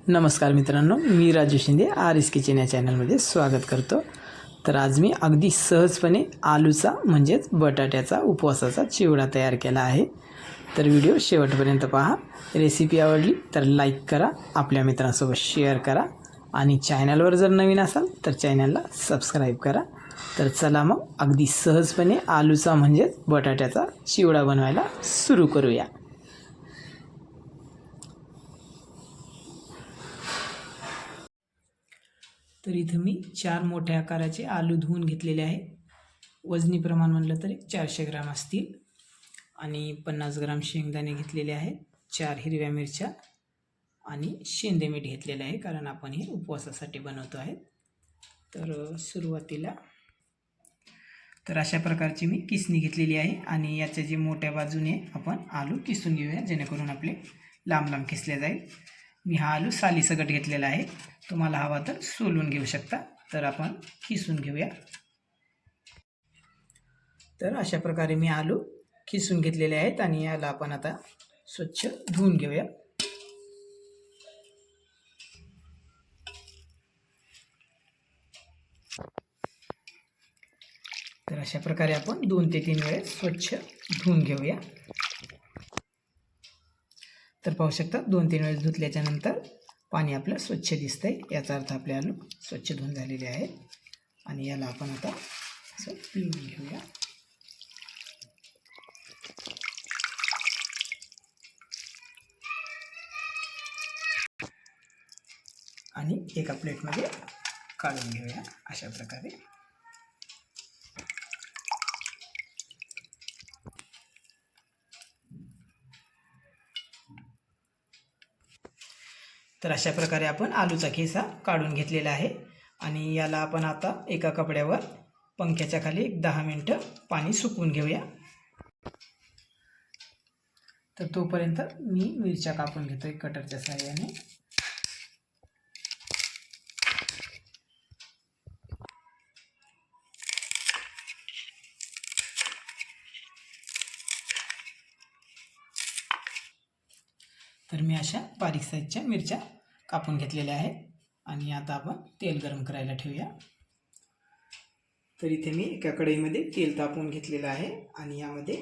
नमस्कार मित्रांनो, मी Raju Shinde R S kitchen या चॅनलमध्ये स्वागत करतो। तर आज मी अगदी सहजपणे आलूचा म्हणजेच बटाट्याचा उपवासाचा चिवडा तयार केला आहे। तर व्हिडिओ शेवटपर्यंत पहा। रेसिपी आवडली तर लाईक करा, आपल्या मित्रांसोबत शेअर करा आणि चॅनलवर जर नवीन असाल तर चॅनलला सबस्क्राईब करा। तर चला मग अगदी सहजपणे आलूचा म्हणजेच बटाट्याचा चिवडा बनवायला सुरू करूया। तर इथं मी 4 मोठ्या आकाराचे आलू धुवून घेतलेले आहे। वजनी प्रमाण म्हणलं तर 400 ग्राम असतील आणि 50 ग्राम शेंगदाणे घेतलेले आहेत, 4 हिरव्या मिरच्या आणि शेंदे मीठ घेतलेले आहे, कारण आपण हे उपवासासाठी बनवतो आहे। तर सुरुवातीला अशा प्रकारची मी किसणी घेतलेली आहे आणि याच्या जे मोठ्या बाजूने आपण आलू किसून घेऊया, जेणेकरून आपले लांब लांब किसले जाईल। मी हा आलू सालीसकट घेतलेला आहे, तुम्हाला हवा तर सोलून घेऊ शकता। तर आपण किसून घेऊया। तर अशा प्रकारे मी आलू किसून घेतलेले आहेत आणि याला आपण आता स्वच्छ धुवून घेऊया। तर अशा प्रकारे आपण 2 ते 3 वेळेस स्वच्छ धुवून घेऊया। तर पाहू शकता 2-3 वेळेस धुतल्याच्या नंतर पाणी आपलं स्वच्छ दिसतंय, याचा अर्थ आपले आलू स्वच्छ धुवून झालेले आहेत आणि याला आपण आता असं पिळून घेऊया। आणि एका प्लेटमध्ये काढून घेऊया अशा प्रकारे। तर अशा प्रकारे आपण आलूचा खिसा काढून घेतलेला आहे आणि याला आपण आता एका कपड्यावर पंख्याच्या खाली 10 मिनिटं पाणी सुकवून घेऊया। तर तोपर्यंत मी मिरच्या कापून घेतोय कटरच्या सहाय्याने। तर मी अशा बारीक साईजच्या मिरच्या कापून घेतलेल्या आहेत आणि आता आपण तेल गरम करायला ठेवूया। तर इथे मी एका कढईमध्ये तेल तापवून घेतलेलं आहे आणि यामध्ये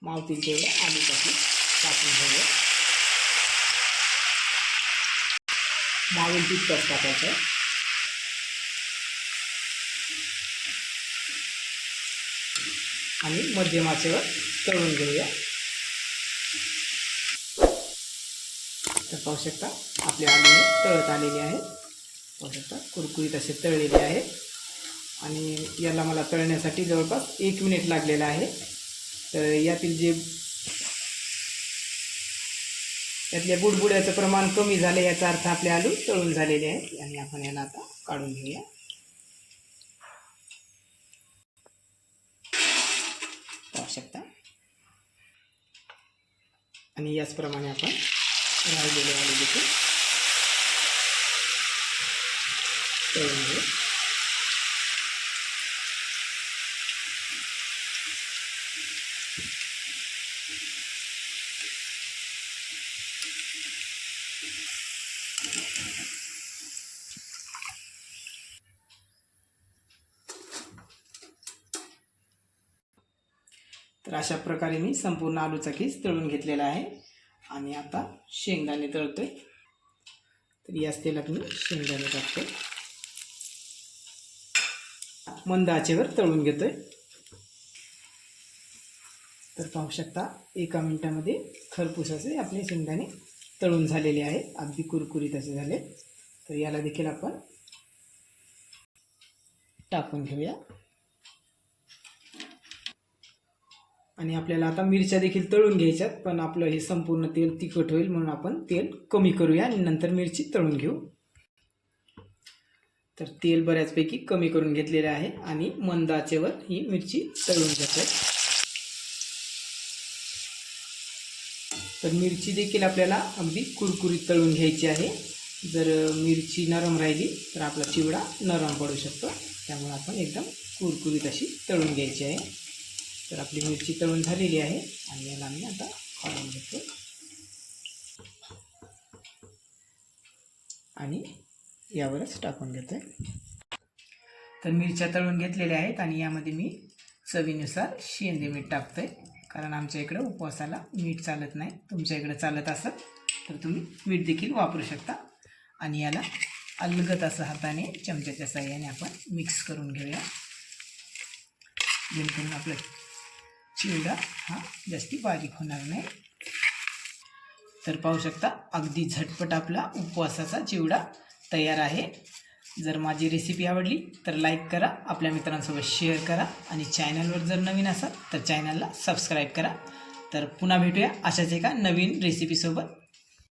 मावतील तेवढं आलू टाकून घेऊया। मावेल तितकंच टाकायचं आहे आणि मध्यम आचेवर तळून घेऊया। तर पाहू शकता आपले आलू तळत आलेले आहेत, पाहू शकता कुरकुरीत असे तळलेले आहेत आणि याला मला तळण्यासाठी जवळपास 1 मिनिट लागलेला आहे। तर यातल्या बुडबुड्याचं प्रमाण कमी झालं, याचा अर्थ आपले आलू तळून झालेले आहेत आणि आपण याला आता काढून घेऊया। पाहू शकता आणि याचप्रमाणे आपण राहिलेले आलू देखील तळून घेऊ। तर अशा प्रकारे मी संपूर्ण आलूचा खीस तळून घेतलेला आहे आणि आता शेंगदाणे तळतोय। तर याच तेलात मी शेंगदाणे टाकतोय, मंद आचेवर तळून घेतोय। तर पाहू शकता 1 मिनिटामध्ये खरपूस असे आपले शेंगदाणे तळून झालेले आहेत, अगदी कुरकुरीत असे झाले। तर याला देखील आपण टाकून घेऊया आणि आपल्याला आता मिरच्या देखील तळून घ्यायच्यात, पण आपलं हे संपूर्ण तेल तिखट होईल म्हणून आपण तेल कमी करूया आणि नंतर मिरची तळून घेऊ। तर तेल बऱ्याचपैकी कमी करून घेतलेले आहे आणि मंद आचेवर ही मिरची तळून घेतोय। तर मिरची देखील आपल्याला अगदी कुरकुरीत तळून घ्यायची आहे। जर मिरची नरम राहिली तर आपला चिवडा नरम पडू शकतो, त्यामुळे आपण एकदम कुरकुरीत अशी तळून घ्यायची आहे। तर आपली मिरची तळून झालेली आहे आणि याला मी आता काढून घेतो। आणि यावरच टाकून घेतो आहे. तर मिरच्या तळून घेतलेल्या आहेत आणि यामध्ये मी चवीनुसार शेंदे मीठ टाकतो आहे, कारण आमच्या इकडं उपवासाला मीठ चालत नाही. तुमच्या इकडं चालत असेल तर तुम्ही मीठ देखील वापरू शकता. आणि याला अलगद असं हाताने चमच्याच्या साहाय्याने आपण मिक्स करून घेऊया, जेणेकरून आपला चिवडा हा जास्ती बारीक होणार नाही. तर पाहू शकता अगदी झटपट आपला उपवासाचा चिवडा तयार आहे. जर माझी रेसिपी आवडली तर लाईक करा, आपल्या मित्रांसोबत शेअर करा आणि चॅनलवर जर नवीन असाल तर चॅनलला सबस्क्राईब करा. तर पुन्हा भेटूया अशाच एका नवीन रेसिपीसोबत.